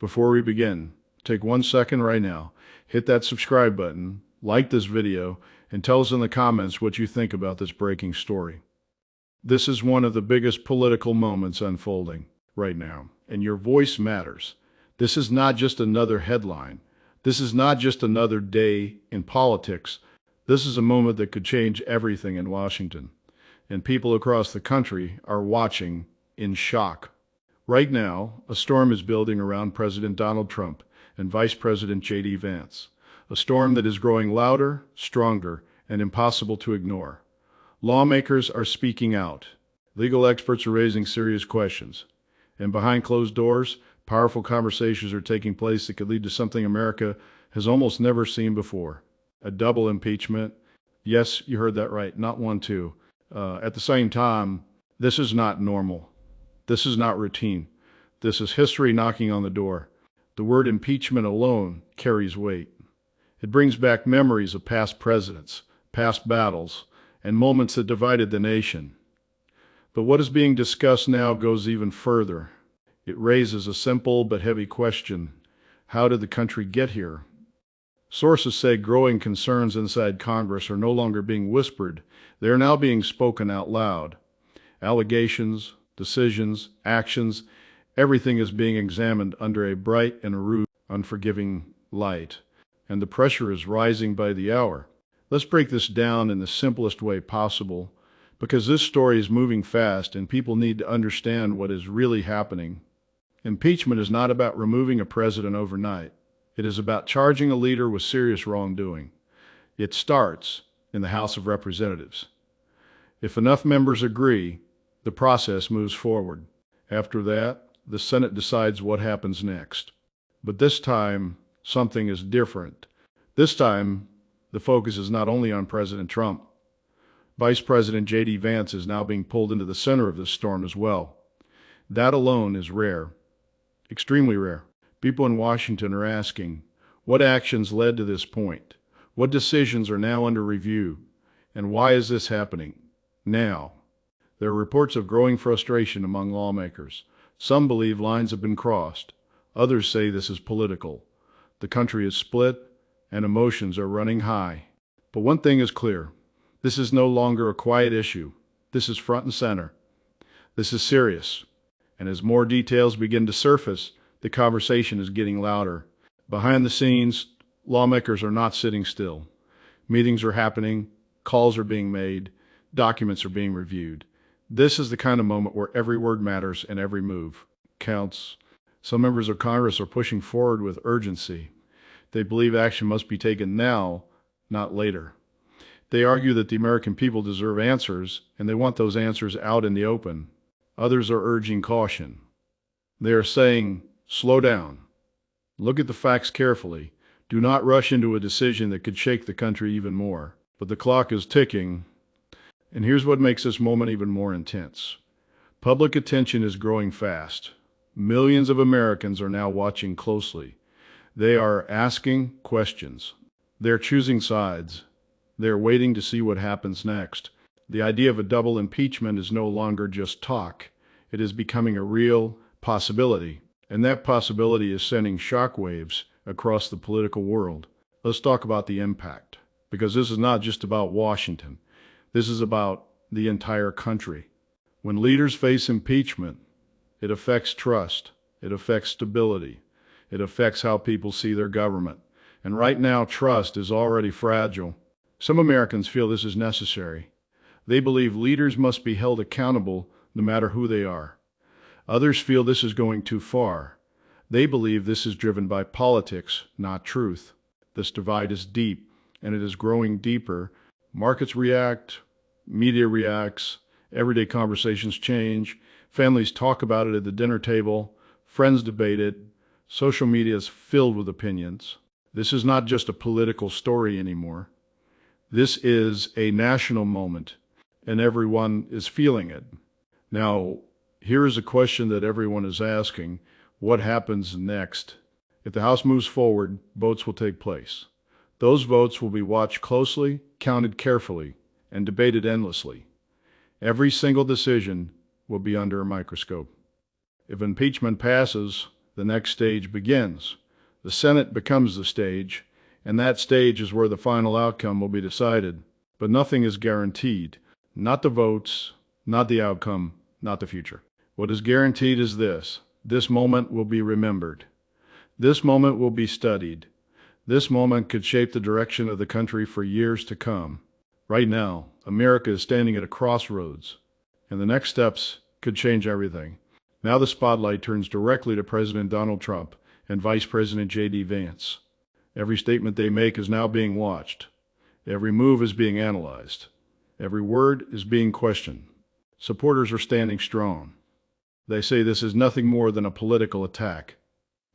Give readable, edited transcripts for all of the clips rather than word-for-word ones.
Before we begin, take 1 second right now, hit that subscribe button, like this video, and tell us in the comments what you think about this breaking story. This is one of the biggest political moments unfolding right now, and your voice matters. This is not just another headline. This is not just another day in politics. This is a moment that could change everything in Washington, and people across the country are watching in shock. Right now, a storm is building around President Donald Trump and Vice President J.D. Vance, a storm that is growing louder, stronger, and impossible to ignore. Lawmakers are speaking out. Legal experts are raising serious questions. And behind closed doors, powerful conversations are taking place that could lead to something America has almost never seen before. A double impeachment. Yes, you heard that right. Not one, two. At the same time, this is not normal. This is not routine. This is history knocking on the door. The word impeachment alone carries weight. It brings back memories of past presidents, past battles, and moments that divided the nation. But what is being discussed now goes even further. It raises a simple but heavy question. How did the country get here? Sources say growing concerns inside Congress are no longer being whispered. They are now being spoken out loud. Allegations, decisions, actions, everything is being examined under a bright and rude, unforgiving light. And the pressure is rising by the hour. Let's break this down in the simplest way possible, because this story is moving fast and people need to understand what is really happening. Impeachment is not about removing a president overnight. It is about charging a leader with serious wrongdoing. It starts in the House of Representatives. If enough members agree, the process moves forward. After that, the Senate decides what happens next. But this time, something is different. This time, the focus is not only on President Trump. Vice President J.D. Vance is now being pulled into the center of this storm as well. That alone is rare, extremely rare. People in Washington are asking, what actions led to this point? What decisions are now under review? And why is this happening now? There are reports of growing frustration among lawmakers. Some believe lines have been crossed. Others say this is political. The country is split, and emotions are running high. But one thing is clear. This is no longer a quiet issue. This is front and center. This is serious. And as more details begin to surface, the conversation is getting louder. Behind the scenes, lawmakers are not sitting still. Meetings are happening, calls are being made, documents are being reviewed. This is the kind of moment where every word matters and every move counts. Some members of Congress are pushing forward with urgency. They believe action must be taken now, not later. They argue that the American people deserve answers, and they want those answers out in the open. Others are urging caution. They are saying, slow down. Look at the facts carefully. Do not rush into a decision that could shake the country even more. But the clock is ticking. And here's what makes this moment even more intense. Public attention is growing fast. Millions of Americans are now watching closely. They are asking questions. They're choosing sides. They're waiting to see what happens next. The idea of a double impeachment is no longer just talk. It is becoming a real possibility. And that possibility is sending shockwaves across the political world. Let's talk about the impact. Because this is not just about Washington. This is about the entire country. When leaders face impeachment, it affects trust. It affects stability. It affects how people see their government. And right now, trust is already fragile. Some Americans feel this is necessary. They believe leaders must be held accountable no matter who they are. Others feel this is going too far. They believe this is driven by politics, not truth. This divide is deep, and it is growing deeper. Markets react, media reacts, everyday conversations change, families talk about it at the dinner table, friends debate it, social media is filled with opinions. This is not just a political story anymore. This is a national moment, and everyone is feeling it. Now, here is a question that everyone is asking. What happens next? If the House moves forward, votes will take place. Those votes will be watched closely, counted carefully, and debated endlessly. Every single decision will be under a microscope. If impeachment passes, the next stage begins. The Senate becomes the stage, and that stage is where the final outcome will be decided. But nothing is guaranteed. Not the votes, not the outcome, not the future. What is guaranteed is this: this moment will be remembered. This moment will be studied. This moment could shape the direction of the country for years to come. Right now, America is standing at a crossroads, and the next steps could change everything. Now the spotlight turns directly to President Donald Trump and Vice President J.D. Vance. Every statement they make is now being watched. Every move is being analyzed. Every word is being questioned. Supporters are standing strong. They say this is nothing more than a political attack.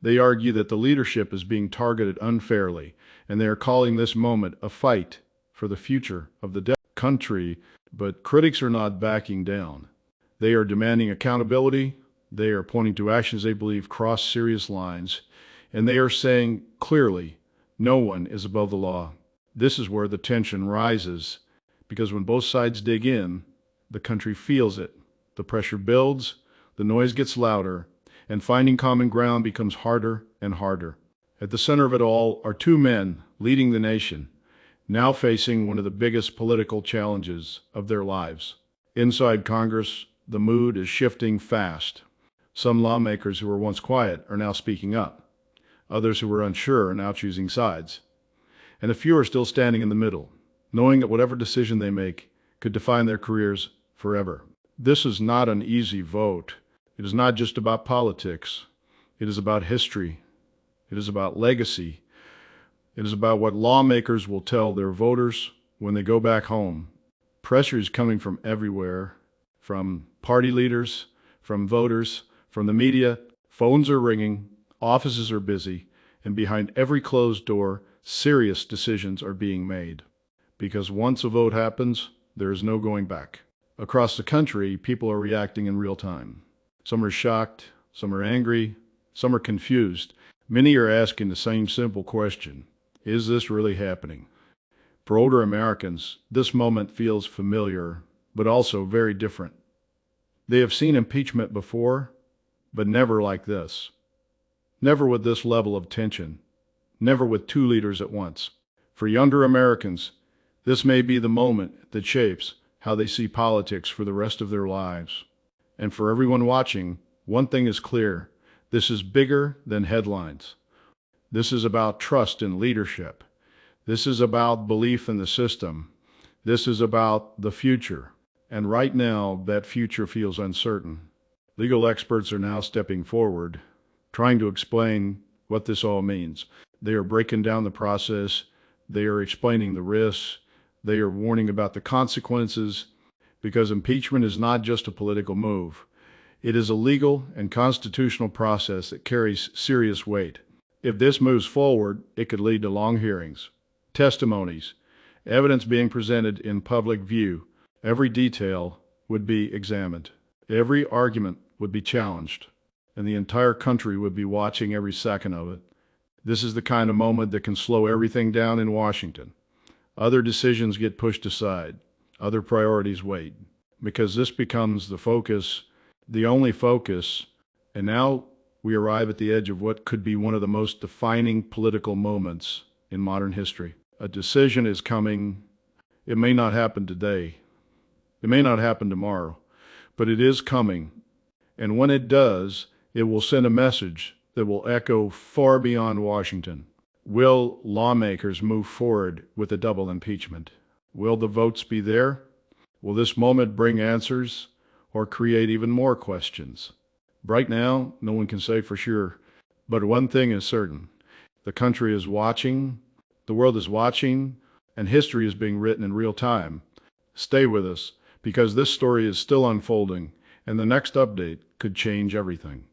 They argue that the leadership is being targeted unfairly, and they are calling this moment a fight for the future of the country. But critics are not backing down. They are demanding accountability. They are pointing to actions they believe cross serious lines, and they are saying clearly, no one is above the law. This is where the tension rises, because when both sides dig in, the country feels it. The pressure builds, the noise gets louder, and finding common ground becomes harder and harder. At the center of it all are two men leading the nation, now facing one of the biggest political challenges of their lives. Inside Congress, the mood is shifting fast. Some lawmakers who were once quiet are now speaking up. Others who were unsure are now choosing sides. And a few are still standing in the middle, knowing that whatever decision they make could define their careers forever. This is not an easy vote. It is not just about politics. It is about history. It is about legacy. It is about what lawmakers will tell their voters when they go back home. Pressure is coming from everywhere, from party leaders, from voters, from the media. Phones are ringing, offices are busy, and behind every closed door, serious decisions are being made. Because once a vote happens, there is no going back. Across the country, people are reacting in real time. Some are shocked, some are angry, some are confused. Many are asking the same simple question: is this really happening? For older Americans, this moment feels familiar, but also very different. They have seen impeachment before, but never like this. Never with this level of tension. Never with two leaders at once. For younger Americans, this may be the moment that shapes how they see politics for the rest of their lives. And for everyone watching, one thing is clear: this is bigger than headlines. This is about trust in leadership. This is about belief in the system. This is about the future. And right now, that future feels uncertain. Legal experts are now stepping forward, trying to explain what this all means. They are breaking down the process. They are explaining the risks. They are warning about the consequences, because impeachment is not just a political move. It is a legal and constitutional process that carries serious weight. If this moves forward, it could lead to long hearings, testimonies, evidence being presented in public view. Every detail would be examined. Every argument would be challenged, and the entire country would be watching every second of it. This is the kind of moment that can slow everything down in Washington. Other decisions get pushed aside. Other priorities wait, because this becomes the focus, the only focus, and now we arrive at the edge of what could be one of the most defining political moments in modern history. A decision is coming. It may not happen today. It may not happen tomorrow, but it is coming. And when it does, it will send a message that will echo far beyond Washington. Will lawmakers move forward with a double impeachment? Will the votes be there? Will this moment bring answers or create even more questions? Right now, no one can say for sure, but one thing is certain: the country is watching, the world is watching, and history is being written in real time. Stay with us, because this story is still unfolding, and the next update could change everything.